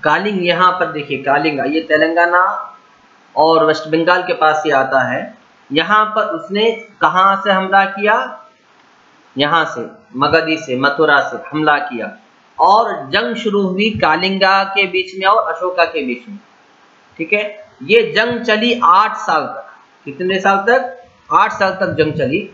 कालिंग यहाँ पर देखिए, कालिंगा ये तेलंगाना और वेस्ट बंगाल के पास ही आता है। यहाँ पर उसने कहाँ से हमला किया? यहाँ से, मगधी से, मथुरा से हमला किया और जंग शुरू हुई कालिंगा के बीच में और अशोका के बीच में। ठीक है, ये जंग चली 8 साल तक। कितने साल तक? 8 साल तक जंग चली।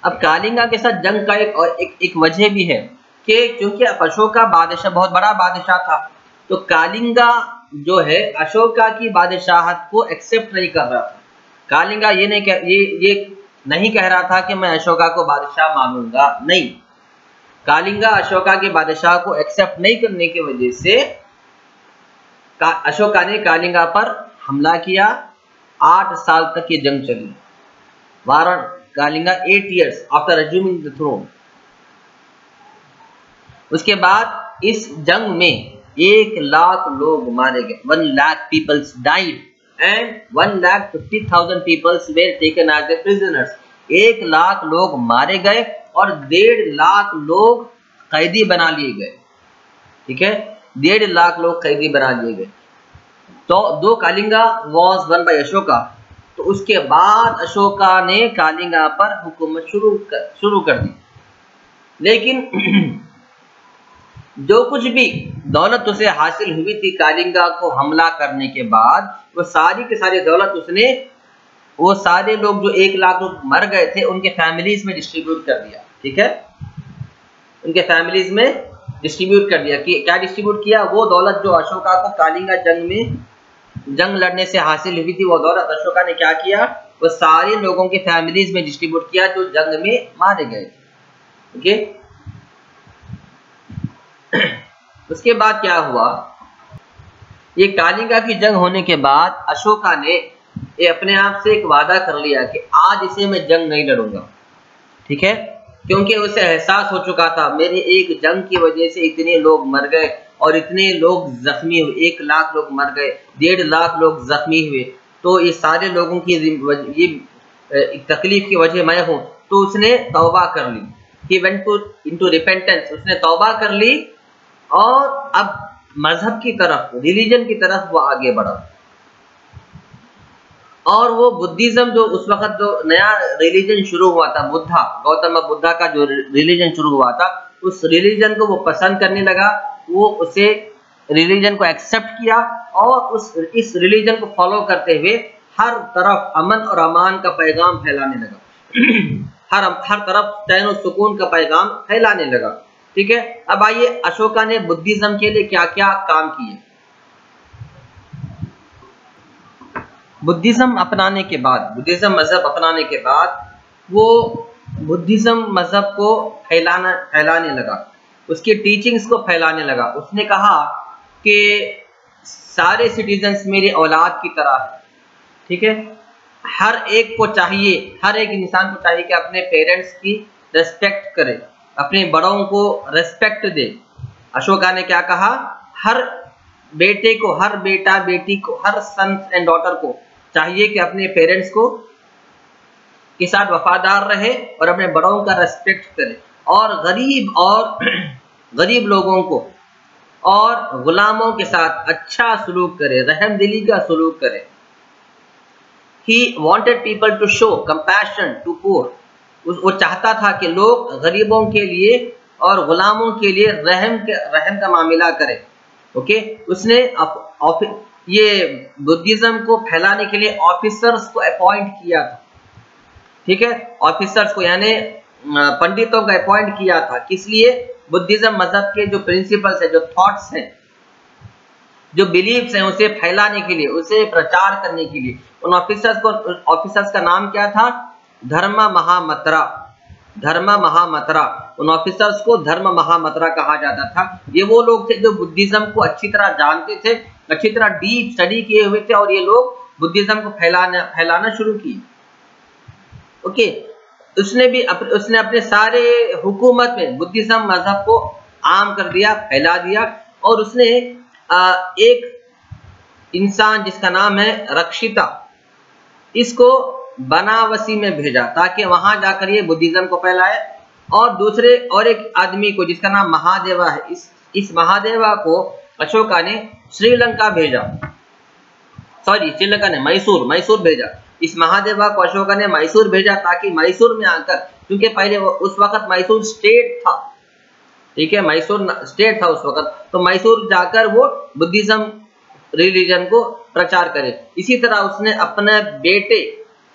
अब कालिंगा के साथ जंग का एक वजह भी है कि क्योंकि अशोका बादशाह बहुत बड़ा बादशाह था, तो कालिंगा जो है अशोका की बादशाहत को एक्सेप्ट नहीं कर रहा था। कालिंगा ये नहीं कह रहा था कि मैं अशोका को बादशाह मानूंगा, नहीं। कालिंगा अशोका के बादशाह को एक्सेप्ट नहीं करने की वजह से अशोका ने कालिंगा पर हमला किया। 8 साल तक ये जंग चली। वारण Kalinga 8 years after assuming the throne. उसके बाद इस जंग में 1 लाख लोग मारे गए। 1 lakh people died and 1,50,000 people were taken as the prisoners। 1 lakh लोग मारे गए और 1.5 लाख लोग कैदी बना लिए गए। ठीक है, 1.5 लाख लोग कैदी बना लिए गए। तो दो Kalinga was one by Ashoka. तो उसके बाद अशोका ने कालिंगा पर हुकूमत शुरू कर दी। लेकिन जो कुछ भी दौलत उसे हासिल हुई थी कालिंगा को हमला करने के बाद, वो सारी की सारी दौलत उसने वो सारे लोग जो 1 लाख लोग मर गए थे उनके फैमिलीज में डिस्ट्रीब्यूट कर दिया। ठीक है, उनके फैमिलीज में डिस्ट्रीब्यूट कर दिया। कि क्या डिस्ट्रीब्यूट किया? वो दौलत जो अशोका को कालिंगा जंग लड़ने से हासिल हुई थी, वो दौलत अशोका ने क्या किया? वो सारे लोगों के फैमिलीज में डिस्ट्रीब्यूट किया जो जंग में मारे गए थे। ओके, उसके बाद क्या हुआ? ये कालिंगा की जंग होने के बाद अशोका ने ये अपने आप से एक वादा कर लिया कि आज इसे मैं जंग नहीं लड़ूंगा। ठीक है, क्योंकि उसे एहसास हो चुका था मेरे एक जंग की वजह से इतने लोग मर गए और इतने लोग जख्मी हुए। 1 लाख लोग मर गए, 1.5 लाख लोग जख्मी हुए। तो ये सारे लोगों की ये तकलीफ की वजह मैं हूँ। तो उसने तौबा कर ली। He went into repentance। उसने तौबा कर ली और अब मजहब की तरफ, रिलीजन की तरफ वो आगे बढ़ा। और वो बुद्धिज्म जो उस वक्त जो नया रिलीजन शुरू हुआ था, बुद्धा, गौतम बुद्धा का जो रिलीजन शुरू हुआ था, उस रिलीजन को वो पसंद करने लगा। वो उसे रिलीजन को एक्सेप्ट किया और इस रिलीजन को फॉलो करते हुए हर तरफ अमन और अमान का पैगाम फैलाने लगा। हर तरफ चैन और सुकून का पैगाम फैलाने लगा। ठीक है, अब आइए अशोका ने बुद्धिज्म के लिए क्या क्या काम किए। बुद्धिज्म अपनाने के बाद, बुद्धिज्म मजहब अपनाने के बाद वो बुद्धिज्म मजहब को फैलाने लगा, उसकी टीचिंग्स को फैलाने लगा। उसने कहा कि सारे सिटीजन्स मेरी औलाद की तरह है। ठीक है, हर एक को चाहिए, हर एक इंसान को चाहिए कि अपने पेरेंट्स की रेस्पेक्ट करे, अपने बड़ों को रेस्पेक्ट दे। अशोका ने क्या कहा? हर बेटे को, हर बेटा बेटी को, हर सन एंड डॉटर को चाहिए कि अपने पेरेंट्स को के साथ वफादार रहे और अपने बड़ों का रेस्पेक्ट करे और गरीब लोगों को और गुलामों के साथ अच्छा सलूक करे, रहमदिली का सलूक करे। He wanted people to show compassion to poor। वो चाहता था कि लोग गरीबों के लिए और गुलामों के लिए रहम का मामला करें। ओके, उसने ये बुद्धिज्म को फैलाने के लिए ऑफिसर्स को अपॉइंट किया था। ठीक है, ऑफिसर्स को यानी पंडितों को अपॉइंट किया था। किस लिए? बुद्धिज्म मजहब के जो प्रिंसिपल्स है, जो थॉट्स हैं, जो बिलीव्स हैं, उसे फैलाने के लिए, उसे प्रचार करने के लिए उन ऑफिसर्स का नाम क्या था? धर्म महामत्रा। धर्म महामत्रा, उन ऑफिसर्स को धर्म महामत्रा कहा जाता था। ये वो लोग थे जो बुद्धिज्म को अच्छी तरह जानते थे, अच्छी तरह डीप स्टडी किए हुए थे और ये लोग बुद्धिज्म को फैलाना शुरू किए। ओके, उसने अपने सारे हुकूमत में बुद्धिज्म मजहब को आम कर दिया, फैला दिया। और उसने एक इंसान जिसका नाम है रक्षिता, इसको बनारसी में भेजा ताकि वहां जाकर ये बुद्धिज्म को फैलाए। और दूसरे और एक आदमी को जिसका नाम महादेवा है, इस महादेवा को अशोका ने श्रीलंका भेजा, सॉरी श्रीलंका ने मैसूर भेजा। इस महादेवा को अशोका ने मैसूर भेजा ताकि मैसूर में आकर, क्योंकि पहले उस वक्त मैसूर स्टेट था, ठीक है, मैसूर स्टेट था उस वक्त, तो मैसूर जाकर वो बुद्धिज्म रिलीजन को प्रचार करे। इसी तरह उसने अपने बेटे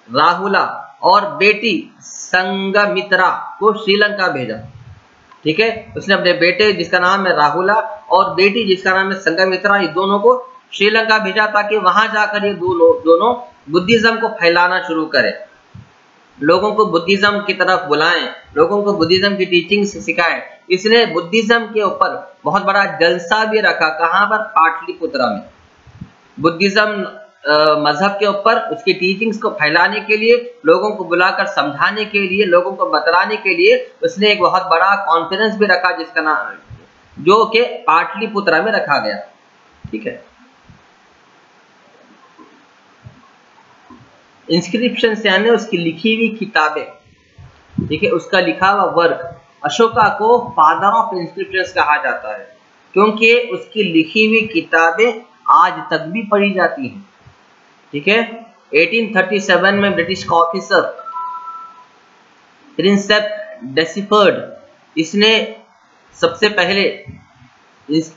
राहुला और बेटी संगमित्रा को श्रीलंका भेजा, ठीक है। उसने अपने बेटे जिसका नाम है राहुला और बेटी जिसका नाम है संगमित्रा, ये दोनों को श्रीलंका भेजा ताकि वहां जाकर ये दोनों बुद्धिज्म को फैलाना शुरू करें, लोगों को बुद्धिज्म की तरफ बुलाएं, लोगों को बुद्धिज्म की टीचिंग सिखाएं। इसने बुद्धिज्म के ऊपर बहुत बड़ा जलसा भी रखा। कहां पर? पाटलिपुत्रा में। बुद्धिज्म मजहब के ऊपर उसकी टीचिंग्स को फैलाने के लिए, लोगों को बुलाकर समझाने के लिए, लोगों को बतलाने के लिए उसने एक बहुत बड़ा कॉन्फ्रेंस भी रखा जिसका नाम, जो कि पाटलिपुत्रा में रखा गया, ठीक है। इंस्क्रिप्शन यानी उसकी लिखी हुई किताबें, ठीक है, उसका लिखा हुआ वर्क। अशोका को फादर ऑफ इंस्क्रिप्शंस कहा जाता है क्योंकि उसकी लिखी हुई किताबें आज तक भी पढ़ी जाती हैं, ठीक है। 1837 में ब्रिटिश ऑफिसर प्रिंसेप डेसिफर्ड, इसने सबसे पहले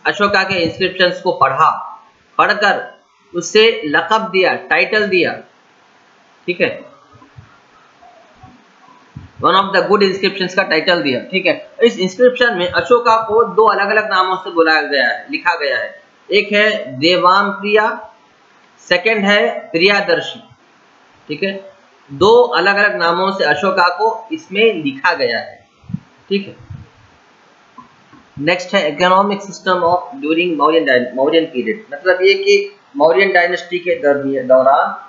अशोका के इंस्क्रिप्शंस को पढ़कर उससे लक़ब दिया, टाइटल दिया, ठीक है, one of the good inscriptions का टाइटल दिया, ठीक है। इस इंस्क्रिप्शन में अशोका को दो अलग अलग नामों से बुलाया गया है, लिखा गया है। एक है देवाम प्रिया, सेकंड है प्रियादर्शी, ठीक है। दो अलग अलग नामों से अशोका को इसमें लिखा गया है, ठीक है। नेक्स्ट है economic system of during Mauryan period, मतलब ये कि मौर्यन डायनेस्टी के दौरान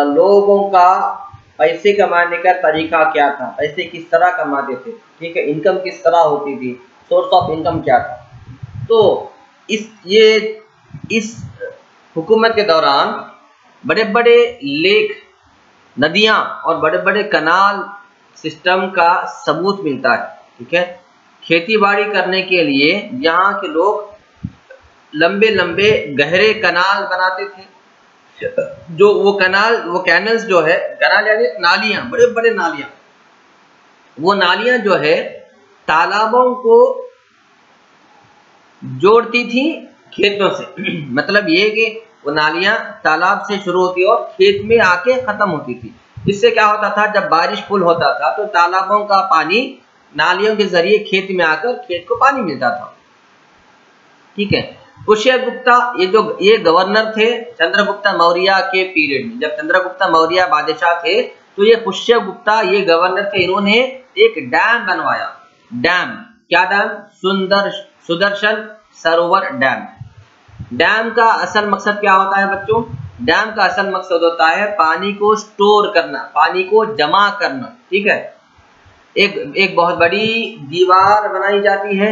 लोगों का पैसे कमाने का तरीका क्या था, पैसे किस तरह कमाते थे, ठीक है, इनकम किस तरह होती थी, सोर्स ऑफ इनकम क्या था। तो इस हुकूमत के दौरान बड़े बड़े लेक, नदियां और बड़े बड़े कनाल सिस्टम का सबूत मिलता है, ठीक है। खेती बाड़ी करने के लिए यहाँ के लोग लंबे लंबे गहरे कनाल बनाते थे, जो वो कैनल्स जो है, कनाल यानी नालियां, बड़े बड़े नालियां, वो नालियां जो है तालाबों को जोड़ती थी खेतों से मतलब ये कि वो नालियां तालाब से शुरू होती और खेत में आके खत्म होती थी। इससे क्या होता था, जब बारिश फुल होता था तो तालाबों का पानी नालियों के जरिए खेत में आकर खेत को पानी मिलता था, ठीक है। पुष्यगुप्ता ये गवर्नर थे चंद्रगुप्ता मौर्य के पीरियड में। जब चंद्रगुप्ता मौर्य बादशाह थे तो ये पुष्यगुप्ता ये गवर्नर थे, इन्होंने एक डैम बनवाया। डैम, क्या डैम? सुदर्शन सरोवर डैम। डैम का असल मकसद क्या होता है बच्चों? डैम का असल मकसद होता है पानी को स्टोर करना, पानी को जमा करना, ठीक है। एक बहुत बड़ी दीवार बनाई जाती है,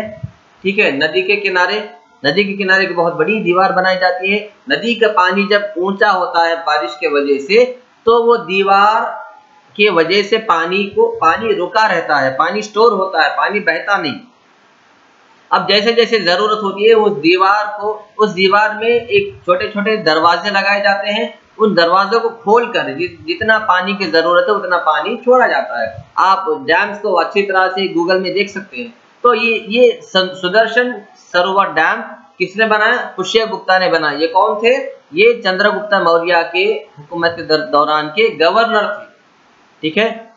ठीक है, नदी के किनारे एक बहुत बड़ी दीवार बनाई जाती है। नदी का पानी जब ऊंचा होता है बारिश के वजह से, तो वो दीवार के वजह से पानी रुका रहता है, पानी स्टोर होता है, पानी बहता नहीं। अब जैसे जैसे जरूरत होती है उस दीवार में एक छोटे छोटे दरवाजे लगाए जाते हैं। उन दरवाजों को खोलकर जितना पानी की जरूरत है उतना पानी छोड़ा जाता है। आप डैम्स को अच्छी तरह से गूगल में देख सकते हैं। तो ये सुदर्शन सरोवर डैम किसने बनाया? पुष्यगुप्ता ने बनाया। ये कौन थे? ये चंद्रगुप्ता मौर्य के हुकूमत के दौरान के गवर्नर थे, ठीक है।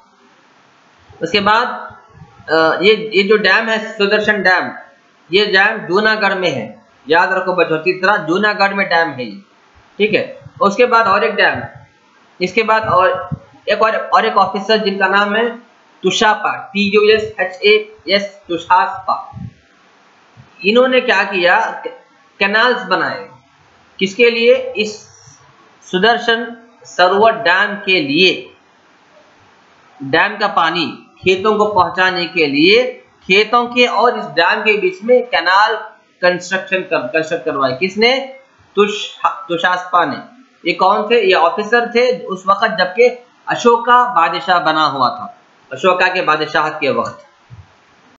उसके बाद ये जो डैम है सुदर्शन डैम, ये डैम जूनागढ़ में है, याद रखो बच्चों, तीसरा जूनागढ़ में डैम है ये, ठीक है। उसके बाद और एक डैम, इसके बाद और एक ऑफिसर जिनका नाम है तुषापा, TUSHAS, तुषापा। इन्होंने क्या किया? कैनाल्स बनाए। किसके लिए? इस सुदर्शन सरोवर डैम के लिए। डैम का पानी खेतों को पहुंचाने के लिए खेतों के और इस डैम के बीच में कैनाल कंस्ट्रक्ट करवाए। किसने? तुषापा ने। ये कौन थे? ये ऑफिसर थे उस वक्त जबकि अशोका बादशाह बना हुआ था, अशोका के बादशाहत के वक्त।